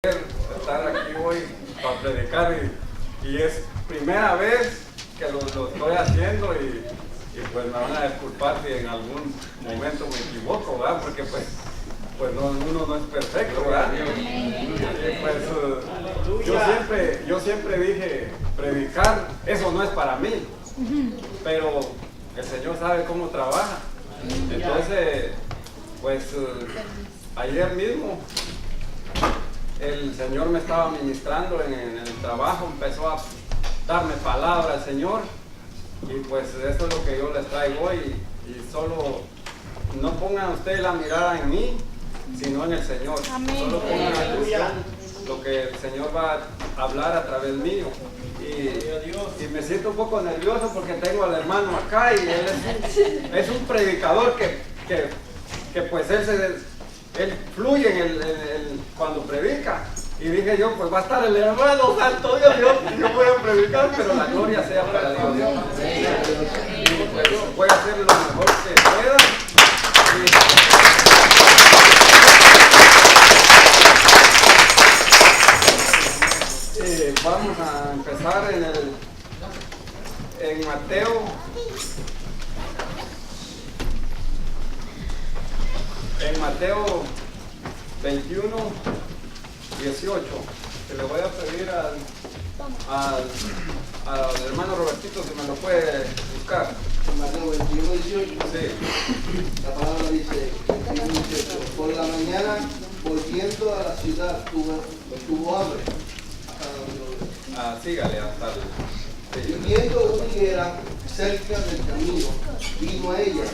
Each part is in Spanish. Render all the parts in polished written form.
Estar aquí hoy para predicar y es primera vez que lo estoy haciendo y pues me van a disculpar si en algún momento me equivoco, ¿verdad? Porque pues no, uno no es perfecto, ¿verdad? Y pues yo siempre dije, predicar, eso no es para mí, pero el Señor sabe cómo trabaja. Entonces, pues ayer mismo el Señor me estaba ministrando en el trabajo, empezó a darme palabra el Señor y pues esto es lo que yo les traigo hoy y solo no pongan ustedes la mirada en mí, sino en el Señor. Amén. Solo pongan atención lo que el Señor va a hablar a través mío. Y me siento un poco nervioso porque tengo al hermano acá y él es un predicador que pues él fluye cuando predica. Y dije yo, pues va a estar el hermano santo Dios, yo voy a predicar, pero la gloria sea para Dios. Y pues voy a hacer lo mejor que pueda. Vamos a empezar en Mateo. En Mateo 21, 18, que le voy a pedir al hermano Robertito si me lo puede buscar. Mateo 21, 18. Sí. La palabra dice, 21, 18. Por la mañana, volviendo a la ciudad, tuvo hambre. Sígale hasta el... Y viendo una higuera cerca del camino, vino a ella,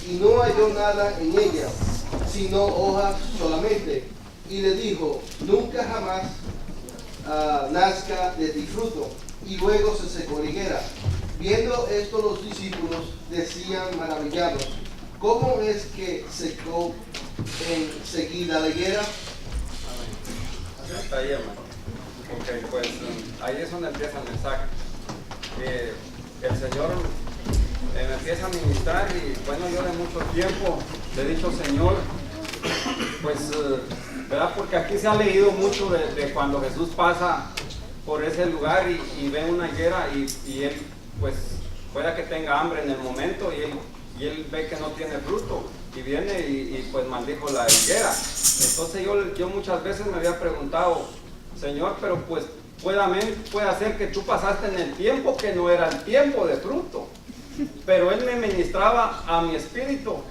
y no halló nada en ella, sino hojas solamente, y le dijo, nunca jamás nazca de ti fruto. Y luego se secó la higuera. Viendo esto los discípulos decían maravillados, ¿cómo es que secó enseguida la higuera? Hasta ahí, hermano. Ok, pues ahí es donde empieza el mensaje. El Señor me empieza a ministrar y bueno, yo de mucho tiempo le he dicho, Señor, pues, ¿verdad? Porque aquí se ha leído mucho de cuando Jesús pasa por ese lugar y ve una higuera y él, pues, pueda que tenga hambre en el momento y él ve que no tiene fruto y viene y pues maldijo la higuera. Entonces yo muchas veces me había preguntado, Señor, pero pues puede ser que tú pasaste en el tiempo que no era el tiempo de fruto. Pero Él me ministraba a mi espíritu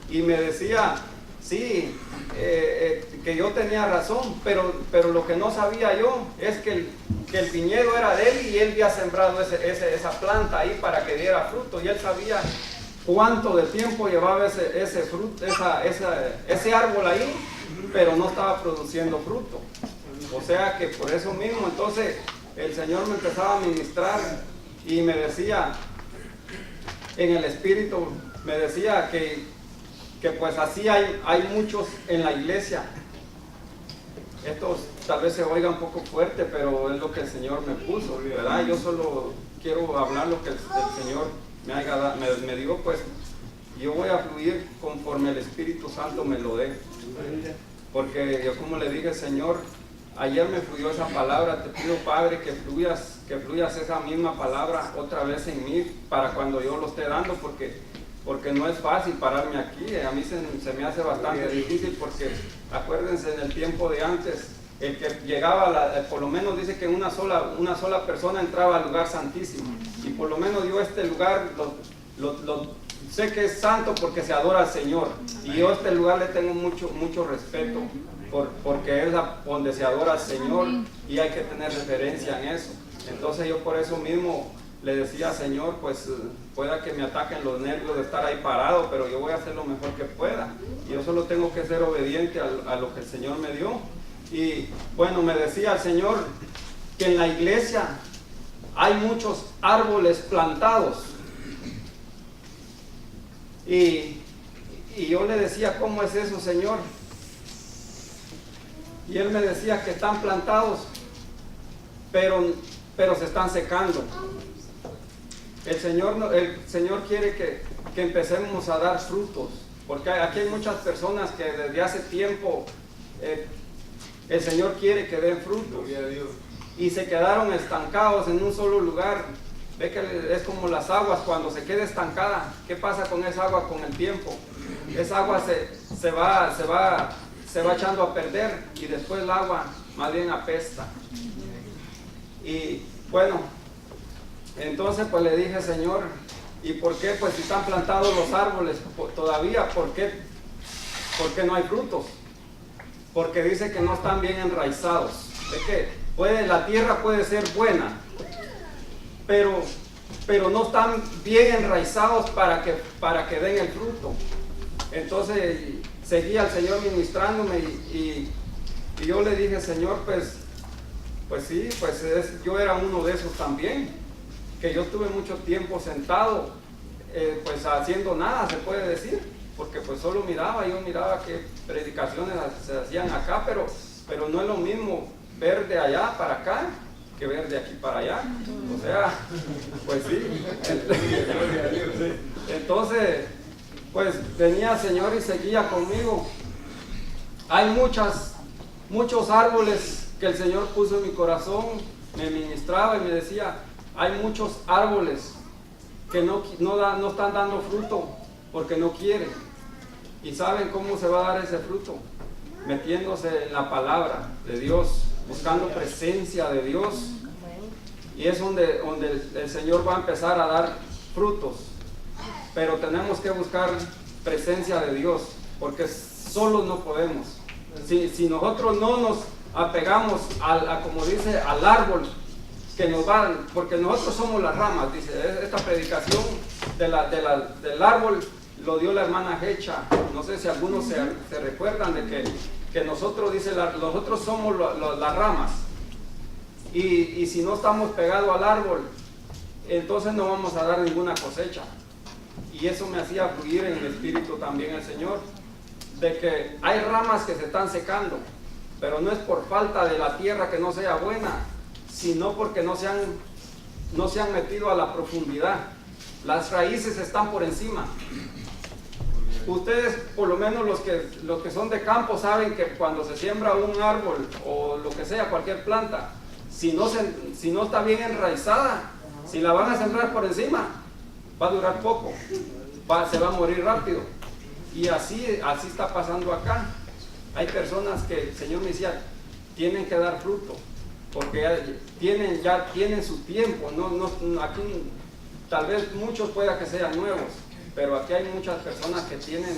y me decía, sí, que yo tenía razón, pero lo que no sabía yo es que el viñedo era de Él y Él había sembrado esa planta ahí para que diera fruto. Y Él sabía cuánto de tiempo llevaba ese fruto, ese árbol ahí, pero no estaba produciendo fruto. O sea que por eso mismo, entonces el Señor me empezaba a ministrar y me decía, en el espíritu, me decía que pues así hay muchos en la iglesia. Esto tal vez se oiga un poco fuerte, pero es lo que el Señor me puso, ¿verdad? Yo solo quiero hablar lo que el Señor me dio, pues yo voy a fluir conforme el Espíritu Santo me lo dé. Porque yo, como le dije, Señor, ayer me fluyó esa palabra, te pido, Padre, que fluyas esa misma palabra otra vez en mí para cuando yo lo esté dando, porque no es fácil pararme aquí. A mí se me hace bastante difícil porque, acuérdense, en el tiempo de antes, el que llegaba, por lo menos dice que una sola persona entraba al lugar santísimo, y por lo menos yo este lugar sé que es santo porque se adora al Señor, y yo a este lugar le tengo mucho respeto, porque es donde se adora al Señor y hay que tener referencia en eso. Entonces yo por eso mismo le decía, Señor, pues pueda que me ataquen los nervios de estar ahí parado, pero yo voy a hacer lo mejor que pueda. Y yo solo tengo que ser obediente a lo que el Señor me dio. Y bueno, me decía el Señor que en la iglesia hay muchos árboles plantados. Y yo le decía, ¿cómo es eso, Señor? Y Él me decía que están plantados, pero se están secando. El Señor quiere que empecemos a dar frutos, porque aquí hay muchas personas que desde hace tiempo el Señor quiere que den fruto. Y se quedaron estancados en un solo lugar. Ve que es como las aguas, cuando se queda estancada, ¿qué pasa con esa agua con el tiempo? Esa agua se va echando a perder y después el agua más bien apesta. Y bueno, entonces pues le dije, Señor, ¿y por qué? Pues si están plantados los árboles todavía, ¿por qué no hay frutos? Porque dice que no están bien enraizados. Es que la tierra puede ser buena, pero no están bien enraizados para que den el fruto. Entonces seguía el Señor ministrándome y yo le dije, Señor, pues sí, yo era uno de esos también, que yo estuve mucho tiempo sentado, pues haciendo nada, se puede decir, porque pues solo yo miraba que predicaciones se hacían acá, pero no es lo mismo ver de allá para acá que ver de aquí para allá. O sea, pues sí. Entonces, pues venía el Señor y seguía conmigo. Hay muchos árboles que el Señor puso en mi corazón, me ministraba y me decía, hay muchos árboles que no están dando fruto porque no quieren. ¿Y saben cómo se va a dar ese fruto? Metiéndose en la palabra de Dios, buscando presencia de Dios. Y es donde el Señor va a empezar a dar frutos. Pero tenemos que buscar presencia de Dios, porque solos no podemos. Si nosotros no nos apegamos como dice, al árbol que nos va, porque nosotros somos las ramas, dice, esta predicación del árbol lo dio la hermana Hecha. No sé si algunos se recuerdan de que nosotros, dice, nosotros somos las ramas. Y si no estamos pegados al árbol, entonces no vamos a dar ninguna cosecha. Y eso me hacía fluir en el espíritu también el Señor, de que hay ramas que se están secando, pero no es por falta de la tierra que no sea buena, sino porque no se han metido a la profundidad. Las raíces están por encima. Ustedes, por lo menos los que son de campo, saben que cuando se siembra un árbol o lo que sea, cualquier planta, si no está bien enraizada, si la van a sembrar por encima, va a durar poco, se va a morir rápido. Y así está pasando acá. Hay personas que el Señor me decía, tienen que dar fruto, porque ya tienen su tiempo. Aquí tal vez muchos pueda que sean nuevos, pero aquí hay muchas personas que tienen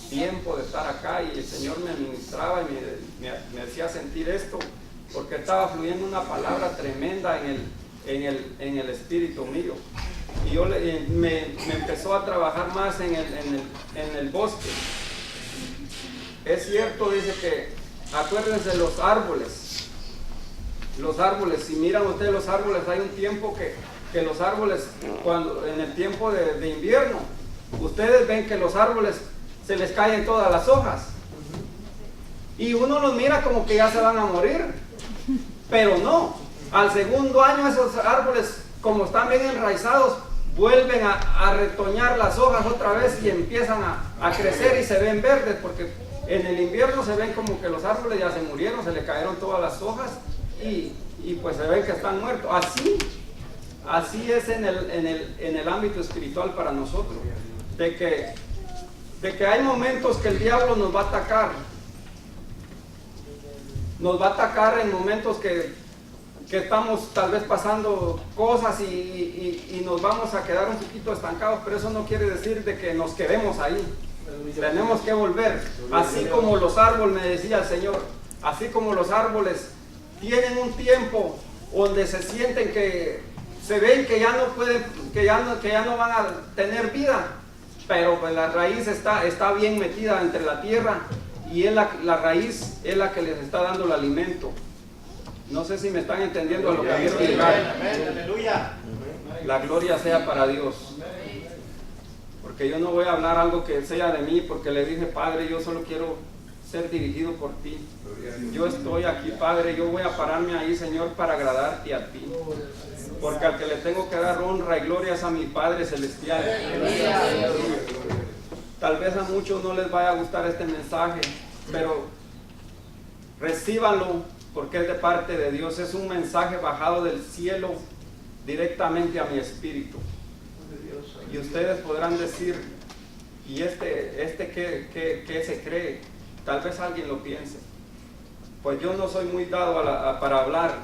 tiempo de estar acá, y el Señor me ministraba y me hacía sentir esto, porque estaba fluyendo una palabra tremenda en el espíritu mío. Y me empezó a trabajar más en el bosque. Es cierto, dice que, acuérdense los árboles, si miran ustedes los árboles, hay un tiempo que los árboles, en el tiempo de invierno, ustedes ven que los árboles se les caen todas las hojas, y uno los mira como que ya se van a morir, pero no, al segundo año esos árboles, como están bien enraizados, vuelven a retoñar las hojas otra vez y empiezan a crecer y se ven verdes, porque en el invierno se ven como que los árboles ya se murieron, se le cayeron todas las hojas y pues se ven que están muertos. Así es en el ámbito espiritual para nosotros, de que hay momentos que el diablo nos va a atacar en momentos que estamos tal vez pasando cosas y nos vamos a quedar un poquito estancados, pero eso no quiere decir de que nos quedemos ahí. Tenemos que volver, así como los árboles, me decía el Señor, así como los árboles tienen un tiempo donde se sienten que se ven que ya no pueden, que ya no van a tener vida, pero pues la raíz está bien metida entre la tierra, y la raíz es la que les está dando el alimento. No sé si me están entendiendo a lo que quiero llegar. La gloria sea para Dios. Porque yo no voy a hablar algo que sea de mí, porque le dije, Padre, yo solo quiero ser dirigido por ti. Yo estoy aquí, Padre, yo voy a pararme ahí, Señor, para agradarte a ti. Porque al que le tengo que dar honra y gloria es a mi Padre Celestial. Tal vez a muchos no les vaya a gustar este mensaje, pero recíbanlo porque es de parte de Dios, es un mensaje bajado del cielo directamente a mi espíritu. Y ustedes podrán decir, ¿y qué se cree? Tal vez alguien lo piense. Pues yo no soy muy dado para hablar,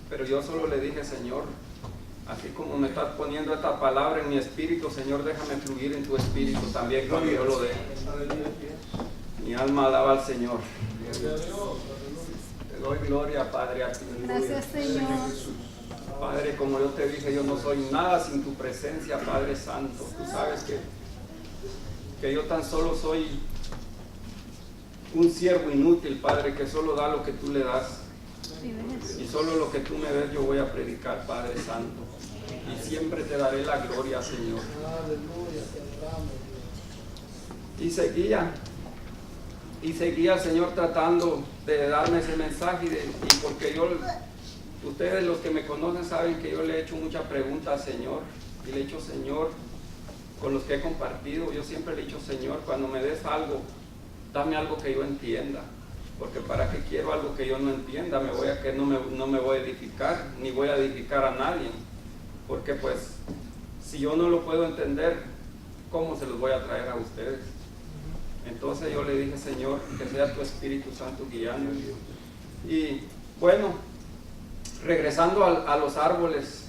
pero yo solo le dije, Señor, así como me estás poniendo esta palabra en mi espíritu, Señor, déjame fluir en tu espíritu también cuando yo lo deje. Mi alma alaba al Señor. Te doy gloria, Padre, a ti. Gracias, Señor. Padre, como yo te dije, yo no soy nada sin tu presencia, Padre Santo. Tú sabes que yo tan solo soy un siervo inútil, Padre, que solo da lo que tú le das. Y solo lo que tú me des yo voy a predicar, Padre Santo. Y siempre te daré la gloria, Señor. Y seguía el Señor tratando de darme ese mensaje. Y porque ustedes los que me conocen saben que yo le he hecho muchas preguntas al Señor. Y le he dicho, Señor, con los que he compartido, yo siempre le he dicho, Señor, cuando me des algo, dame algo que yo entienda. Porque para qué quiero algo que yo no entienda, no me voy a edificar, ni voy a edificar a nadie. Porque pues, si yo no lo puedo entender, ¿cómo se los voy a traer a ustedes? Entonces yo le dije, Señor, que sea tu Espíritu Santo guiando. Y bueno, regresando a los árboles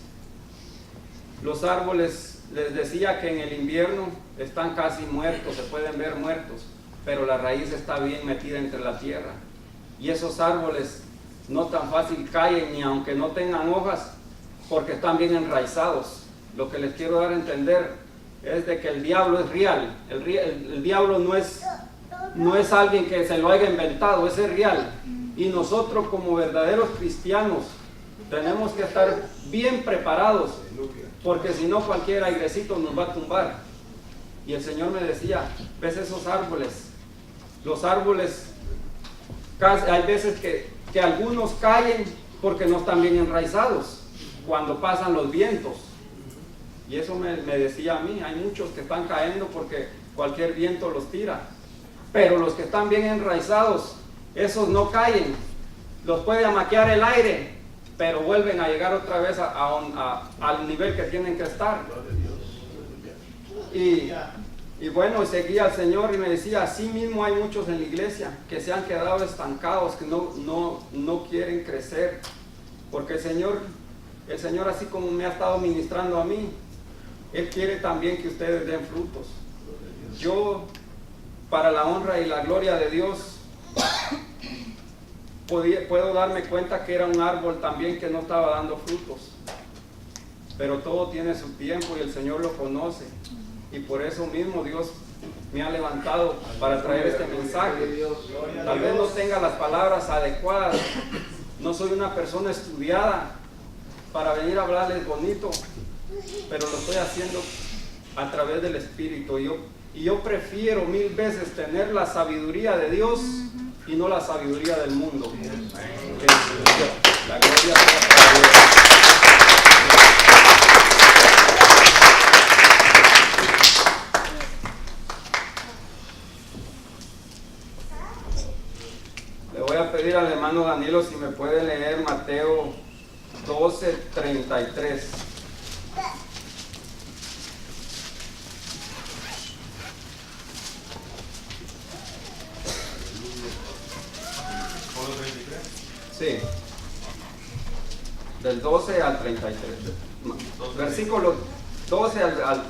les decía que en el invierno están casi muertos, se pueden ver muertos, pero la raíz está bien metida entre la tierra. Y esos árboles no tan fácil caen, ni aunque no tengan hojas, porque están bien enraizados. Lo que les quiero dar a entender es de que el diablo es real. El diablo no es alguien que se lo haya inventado, es real. Y nosotros como verdaderos cristianos tenemos que estar bien preparados, porque si no cualquier airecito nos va a tumbar. Y el Señor me decía, ¿ves esos árboles? Los árboles, hay veces que algunos caen porque no están bien enraizados cuando pasan los vientos. Y eso me decía a mí, hay muchos que están cayendo porque cualquier viento los tira. Pero los que están bien enraizados, esos no caen. Los puede amaquear el aire, pero vuelven a llegar otra vez al nivel que tienen que estar. Y bueno, seguía al Señor y me decía, así mismo hay muchos en la iglesia que se han quedado estancados, que no quieren crecer. Porque el Señor así como me ha estado ministrando a mí, Él quiere también que ustedes den frutos. Yo, para la honra y la gloria de Dios, puedo darme cuenta que era un árbol también que no estaba dando frutos. Pero todo tiene su tiempo y el Señor lo conoce. Y por eso mismo Dios me ha levantado para traer este mensaje. Tal vez no tenga las palabras adecuadas. No soy una persona estudiada para venir a hablarles bonito, pero lo estoy haciendo a través del Espíritu. Y yo prefiero 1000 veces tener la sabiduría de Dios y no la sabiduría del mundo. La gloria sea para Dios. Le voy a pedir al hermano Danilo si me puede leer Mateo 12:33. Sí, del 12 al 33. Versículo 12 al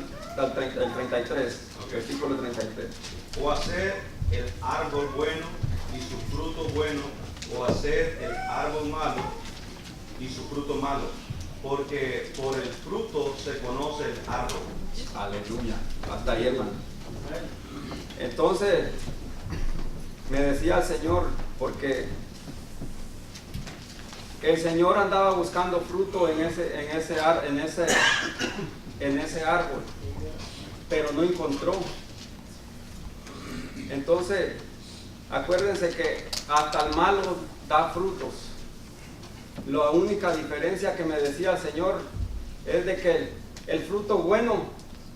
33. Okay. Versículo 33. O hacer el árbol bueno y su fruto bueno, o hacer el árbol malo y su fruto malo, porque por el fruto se conoce el árbol. Aleluya. Hasta ahí, hermano. Entonces me decía el Señor, porque el Señor andaba buscando fruto en ese árbol, pero no encontró. Entonces, acuérdense que hasta el malo da frutos. La única diferencia que me decía el Señor es de que el fruto bueno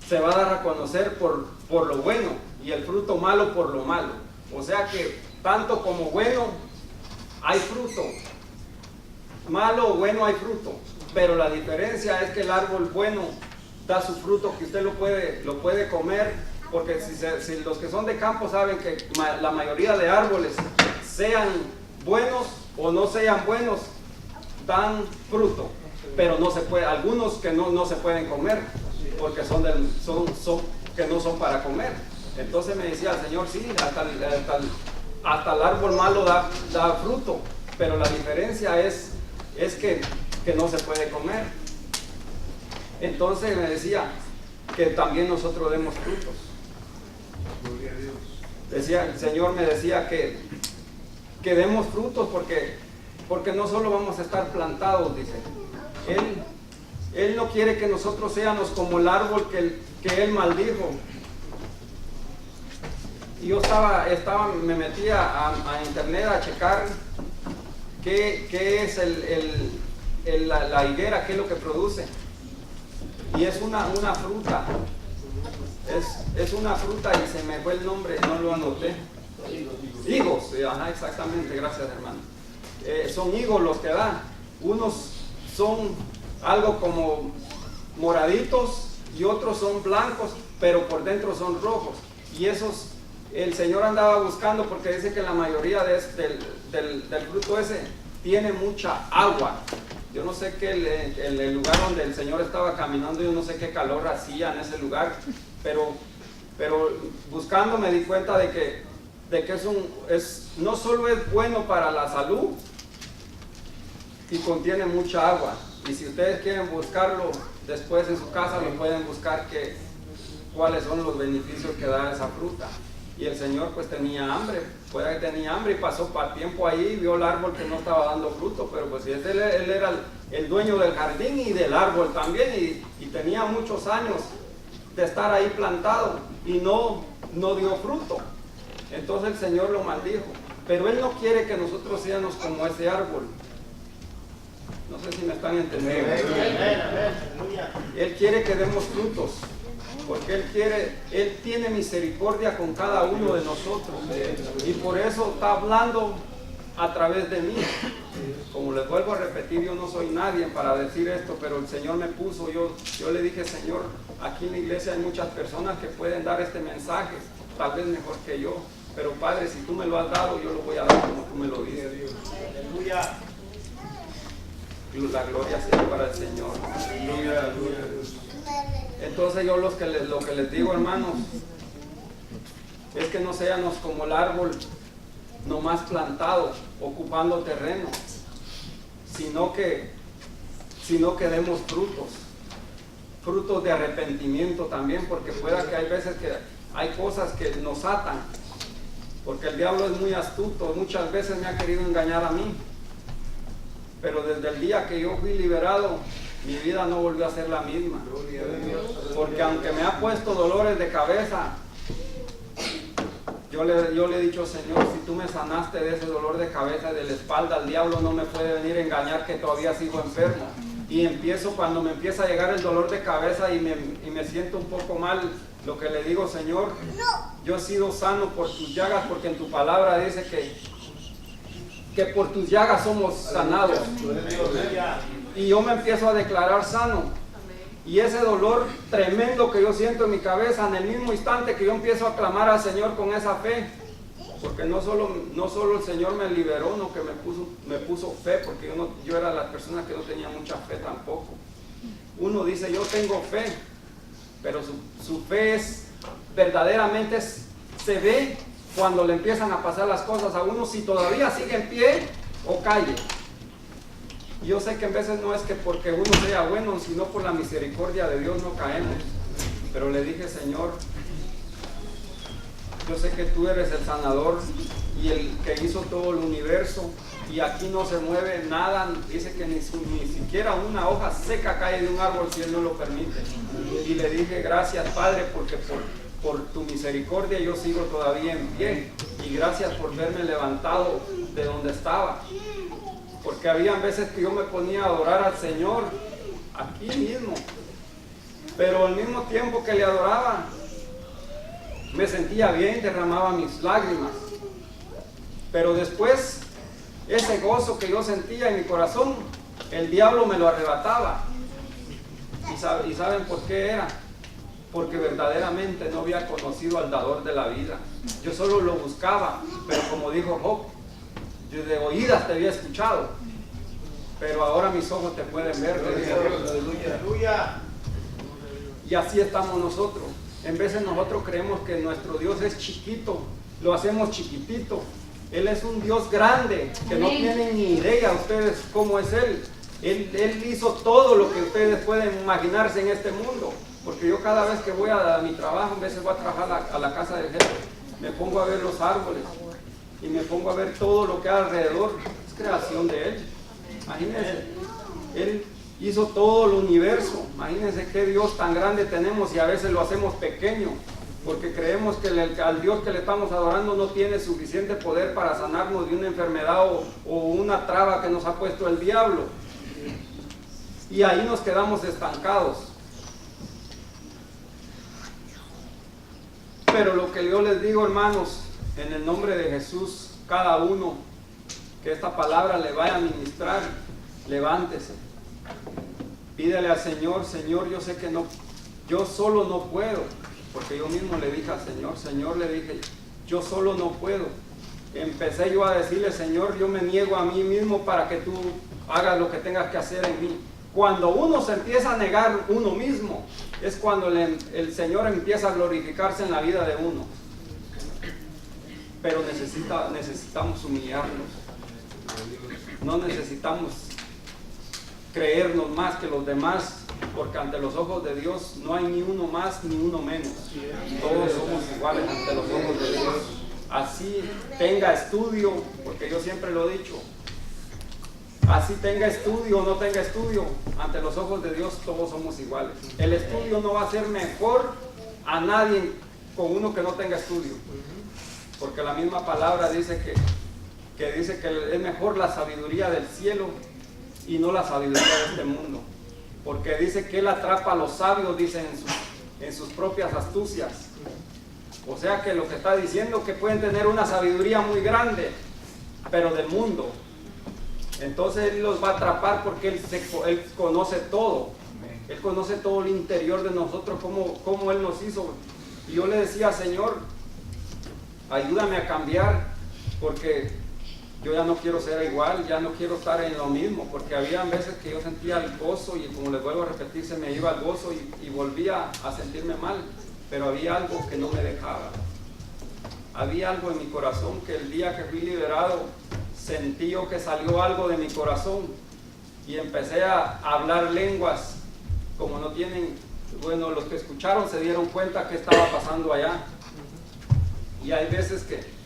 se va a dar a conocer por lo bueno y el fruto malo por lo malo. O sea que tanto como bueno hay fruto, malo o bueno hay fruto, pero la diferencia es que el árbol bueno da su fruto, que usted lo puede comer, porque si los que son de campo saben que la mayoría de árboles, sean buenos o no sean buenos, dan fruto, pero no se puede, algunos que no se pueden comer, porque que no son para comer. Entonces me decía el Señor, sí, hasta el árbol malo da fruto, pero la diferencia es que no se puede comer. Entonces me decía que también nosotros demos frutos. Gloria a Dios. El Señor me decía que demos frutos porque no solo vamos a estar plantados, dice. Él no quiere que nosotros seamos como el árbol que Él maldijo. Y yo me metía a internet a checar qué es la higuera, qué es lo que produce. Y es una fruta. Es una fruta y se me fue el nombre, no lo anoté. Higos, ajá, exactamente, gracias hermano. Son higos los que dan. Unos son algo como moraditos y otros son blancos, pero por dentro son rojos. Y esos el Señor andaba buscando porque dice que la mayoría del fruto ese tiene mucha agua. Yo no sé qué el lugar donde el Señor estaba caminando, yo no sé qué calor hacía en ese lugar, pero buscando me di cuenta de que no solo es bueno para la salud y contiene mucha agua. Y si ustedes quieren buscarlo después en su casa, lo pueden buscar cuáles son los beneficios que da esa fruta. Y el Señor pues tenía hambre, puede que tenía hambre y pasó para tiempo ahí, vio el árbol que no estaba dando fruto, pero pues él era el dueño del jardín y del árbol también, y tenía muchos años de estar ahí plantado y no dio fruto. Entonces el Señor lo maldijo, pero Él no quiere que nosotros seamos como ese árbol. No sé si me están entendiendo. Él quiere que demos frutos, porque Él tiene misericordia con cada uno de nosotros, y por eso está hablando a través de mí. Como les vuelvo a repetir, yo no soy nadie para decir esto, pero el Señor me puso, yo le dije, Señor, aquí en la iglesia hay muchas personas que pueden dar este mensaje, tal vez mejor que yo, pero Padre, si tú me lo has dado, yo lo voy a dar como tú me lo dices. Aleluya. La gloria sea para el Señor. Aleluya. Entonces yo lo que les digo, hermanos, es que no seamos como el árbol nomás plantado, ocupando terreno, sino que demos frutos de arrepentimiento también, porque pueda que hay veces que hay cosas que nos atan, porque el diablo es muy astuto, muchas veces me ha querido engañar a mí, pero desde el día que yo fui liberado, mi vida no volvió a ser la misma, porque aunque me ha puesto dolores de cabeza, yo le he dicho, Señor, si tú me sanaste de ese dolor de cabeza y de la espalda, el diablo no me puede venir a engañar que todavía sigo enfermo. Y cuando me empieza a llegar el dolor de cabeza y me siento un poco mal, lo que le digo, Señor, yo he sido sano por tus llagas, porque en tu palabra dice que por tus llagas somos sanados. Y yo me empiezo a declarar sano. Y ese dolor tremendo que yo siento en mi cabeza, en el mismo instante que yo empiezo a clamar al Señor con esa fe, porque no solo el Señor me liberó, no que me puso fe, porque yo era la persona que no tenía mucha fe tampoco. Uno dice, yo tengo fe, pero su fe verdaderamente se ve cuando le empiezan a pasar las cosas a uno, si todavía sigue en pie o calle. Yo sé que en veces no es que porque uno sea bueno, sino por la misericordia de Dios no caemos. Pero le dije, Señor, yo sé que tú eres el sanador y el que hizo todo el universo, y aquí no se mueve nada. Dice que ni siquiera una hoja seca cae de un árbol si Él no lo permite. Y le dije, gracias Padre, porque por tu misericordia yo sigo todavía en pie, y gracias por verme levantado de donde estaba. Porque habían veces que yo me ponía a adorar al Señor aquí mismo, pero al mismo tiempo que le adoraba me sentía bien, derramaba mis lágrimas, Pero después, ese gozo que yo sentía en mi corazón, el diablo me lo arrebataba. ¿Y saben por qué era? Porque verdaderamente no había conocido al dador de la vida. Yo solo lo buscaba, pero como dijo Job, yo de oídas te había escuchado, pero ahora mis ojos te pueden ver. Aleluya. Y así estamos nosotros. En veces nosotros creemos que nuestro Dios es chiquito, lo hacemos chiquitito. Él es un Dios grande, que no tienen ni idea ustedes cómo es Él. Él hizo todo lo que ustedes pueden imaginarse en este mundo. Porque yo cada vez que voy a mi trabajo, a veces voy a trabajar a la casa del jefe, me pongo a ver los árboles y me pongo a ver todo lo que hay alrededor. Es creación de Él. Imagínense, Él hizo todo el universo. Imagínense qué Dios tan grande tenemos y a veces lo hacemos pequeño. Porque creemos que al Dios que le estamos adorando no tiene suficiente poder para sanarnos de una enfermedad o una traba que nos ha puesto el diablo. Y ahí nos quedamos estancados. Pero lo que yo les digo, hermanos, en el nombre de Jesús, cada uno que esta palabra le vaya a ministrar, levántese. Pídele al Señor, Señor, yo sé que no, yo solo no puedo. Porque yo mismo le dije al Señor, le dije, yo solo no puedo. Empecé yo a decirle, Señor, yo me niego a mí mismo para que tú hagas lo que tengas que hacer en mí. Cuando uno se empieza a negar uno mismo, es cuando el Señor empieza a glorificarse en la vida de uno. Pero necesitamos humillarnos. No necesitamos creernos más que los demás, porque ante los ojos de Dios no hay ni uno más ni uno menos. Todos somos iguales ante los ojos de Dios. Así tenga estudio, porque yo siempre lo he dicho, así tenga estudio o no tenga estudio, ante los ojos de Dios todos somos iguales. El estudio no va a ser mejor a nadie con uno que no tenga estudio, porque la misma palabra dice que dice que es mejor la sabiduría del cielo y no la sabiduría de este mundo. Porque dice que Él atrapa a los sabios, dice, en sus propias astucias. O sea que lo que está diciendo es que pueden tener una sabiduría muy grande, pero del mundo. Entonces Él los va a atrapar porque Él conoce todo. Él conoce todo el interior de nosotros, cómo Él nos hizo. Y yo le decía, Señor, ayúdame a cambiar, porque yo ya no quiero ser igual, ya no quiero estar en lo mismo, porque había veces que yo sentía el gozo y como les vuelvo a repetir, se me iba el gozo y volvía a sentirme mal, pero había algo que no me dejaba. Había algo en mi corazón que el día que fui liberado, sentí yo que salió algo de mi corazón y empecé a hablar lenguas como no tienen, bueno, los que escucharon se dieron cuenta que estaba pasando allá. Y hay veces que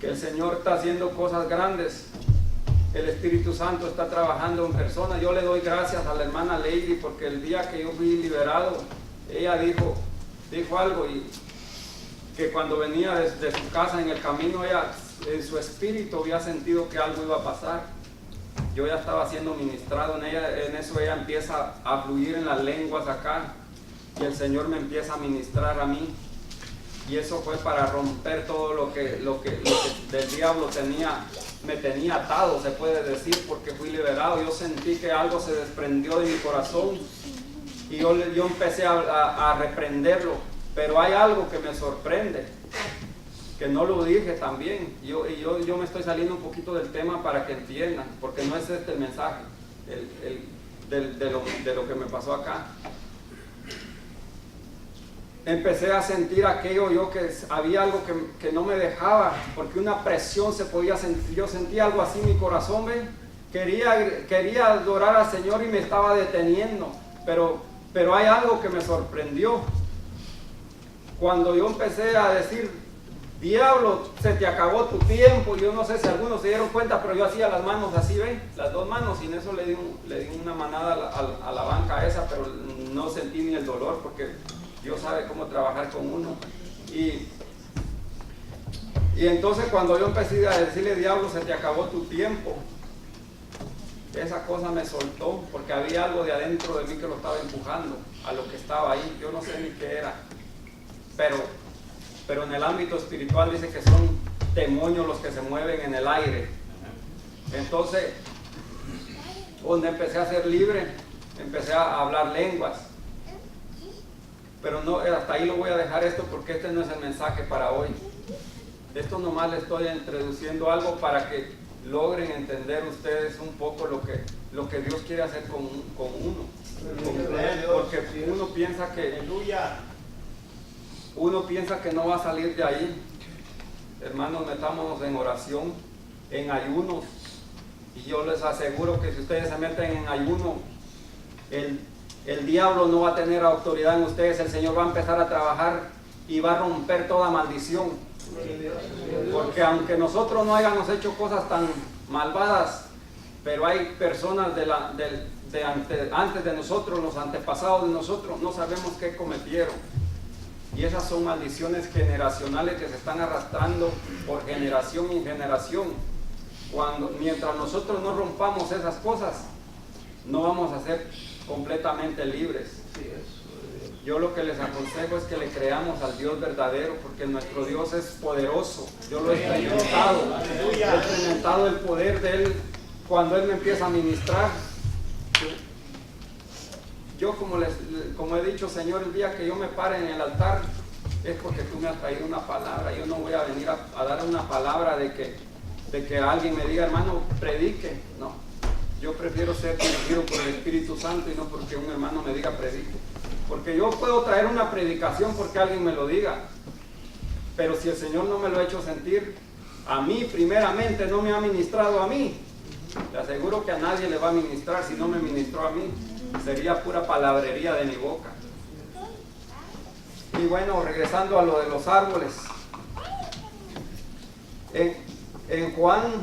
el Señor está haciendo cosas grandes, el Espíritu Santo está trabajando en persona. Yo le doy gracias a la hermana Lady porque el día que yo fui liberado, ella dijo algo, y que cuando venía desde su casa en el camino, ella en su espíritu había sentido que algo iba a pasar. Yo ya estaba siendo ministrado en ella, en eso ella empieza a fluir en las lenguas acá y el Señor me empieza a ministrar a mí. Y eso fue para romper todo lo que del diablo me tenía atado, se puede decir, porque fui liberado. Yo sentí que algo se desprendió de mi corazón y yo empecé a reprenderlo. Pero hay algo que me sorprende, que no lo dije también. Yo me estoy saliendo un poquito del tema para que entiendan, porque no es este el mensaje de lo que me pasó acá. Empecé a sentir aquello que había algo que no me dejaba, porque una presión se podía sentir. Yo sentía algo así en mi corazón, ¿ven? Quería adorar al Señor y me estaba deteniendo, pero hay algo que me sorprendió. Cuando yo empecé a decir, diablo, se te acabó tu tiempo, yo no sé si algunos se dieron cuenta, pero yo hacía las manos así, ¿ven? Las dos manos, y en eso le di una manada a la banca esa, pero no sentí ni el dolor, porque Dios sabe cómo trabajar con uno. Y entonces cuando yo empecé a decirle, diablo, se te acabó tu tiempo, esa cosa me soltó, porque había algo de adentro de mí que lo estaba empujando a lo que estaba ahí. Yo no sé ni qué era, pero en el ámbito espiritual dice que son demonios los que se mueven en el aire. Entonces, donde empecé a ser libre, empecé a hablar lenguas. Pero no, hasta ahí lo voy a dejar esto porque este no es el mensaje para hoy. Esto nomás le estoy introduciendo algo para que logren entender ustedes un poco lo que Dios quiere hacer con uno. Porque uno piensa que no va a salir de ahí. Hermanos, metámonos en oración, en ayunos. Y yo les aseguro que si ustedes se meten en ayuno, el diablo no va a tener autoridad en ustedes. El Señor va a empezar a trabajar y va a romper toda maldición. Porque aunque nosotros no hayamos hecho cosas tan malvadas, pero hay personas antes de nosotros, los antepasados de nosotros, no sabemos qué cometieron. Y esas son maldiciones generacionales que se están arrastrando por generación en generación. Mientras nosotros no rompamos esas cosas, no vamos a ser completamente libres. Yo lo que les aconsejo es que le creamos al Dios verdadero, porque nuestro Dios es poderoso. Yo lo he experimentado. He experimentado el poder de Él cuando Él me empieza a ministrar. Yo como he dicho, Señor, el día que yo me pare en el altar es porque tú me has traído una palabra. Yo no voy a venir a dar una palabra de que alguien me diga, hermano, predique. No, yo prefiero ser dirigido por el Espíritu Santo y no porque un hermano me diga predique. Porque yo puedo traer una predicación porque alguien me lo diga, pero si el Señor no me lo ha hecho sentir, a mí primeramente no me ha ministrado a mí, le aseguro que a nadie le va a ministrar. Si no me ministró a mí, sería pura palabrería de mi boca. Y bueno, regresando a lo de los árboles, en Juan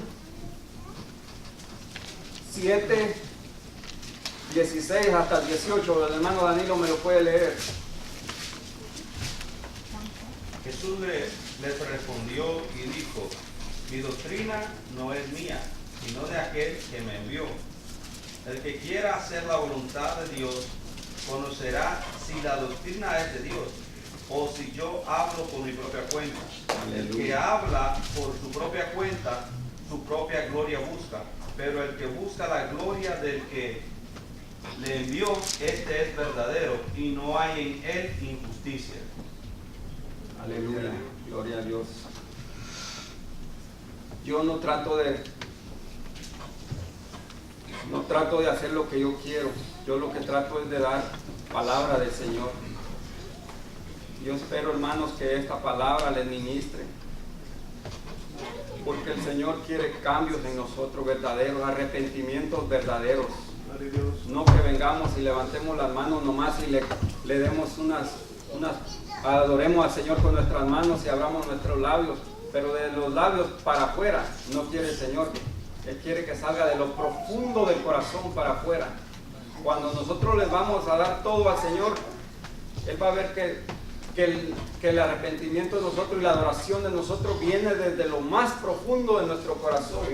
7, 16 hasta el 18, el hermano Danilo me lo puede leer. Jesús les respondió y dijo: mi doctrina no es mía, sino de aquel que me envió. El que quiera hacer la voluntad de Dios conocerá si la doctrina es de Dios o si yo hablo por mi propia cuenta. El que habla por su propia cuenta, su propia gloria busca, pero el que busca la gloria del que le envió, este es verdadero y no hay en él injusticia. Aleluya, gloria a Dios. Yo no trato de hacer lo que yo quiero. Yo lo que trato es de dar palabra del Señor. Yo espero, hermanos, que esta palabra les ministre, porque el Señor quiere cambios en nosotros verdaderos, arrepentimientos verdaderos. No que vengamos y levantemos las manos nomás y le demos adoremos al Señor con nuestras manos y abramos nuestros labios, pero de los labios para afuera no quiere el Señor. Él quiere que salga de lo profundo del corazón para afuera. Cuando nosotros les vamos a dar todo al Señor, Él va a ver que el arrepentimiento de nosotros y la adoración de nosotros viene desde lo más profundo de nuestro corazón.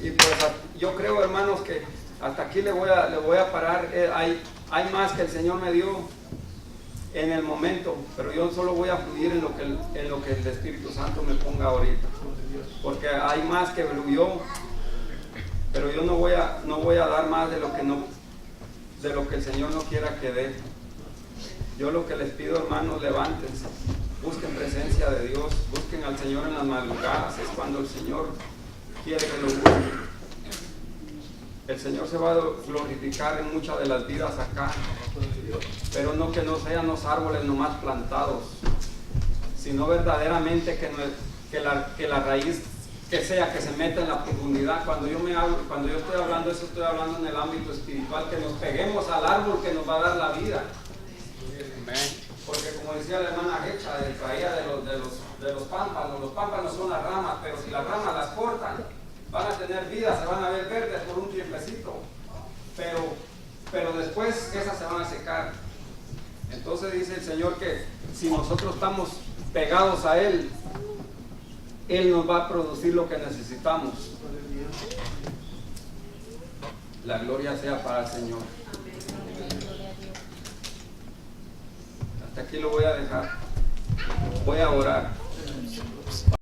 Y pues yo creo, hermanos, que hasta aquí le voy a parar. Hay más que el Señor me dio en el momento, pero yo solo voy a fluir en lo que el Espíritu Santo me ponga ahorita, porque hay más que fluyó, pero yo no voy a dar más de lo que el Señor no quiera que dé. Yo lo que les pido, hermanos, levántense, busquen presencia de Dios, busquen al Señor en las madrugadas. Es cuando el Señor quiere que lo busquen. El Señor se va a glorificar en muchas de las vidas acá, pero no que no sean los árboles nomás plantados, sino verdaderamente que la raíz que se meta en la profundidad. Cuando yo estoy hablando eso, estoy hablando en el ámbito espiritual, que nos peguemos al árbol que nos va a dar la vida. Porque como decía la hermana Hecha, traía de los pámpanos son las ramas, pero si las ramas las cortan, van a tener vida, se van a ver verdes por un tiempecito, pero después esas se van a secar. Entonces dice el Señor que si nosotros estamos pegados a Él, Él nos va a producir lo que necesitamos. La gloria sea para el Señor. Hasta aquí lo voy a dejar. voy a orar.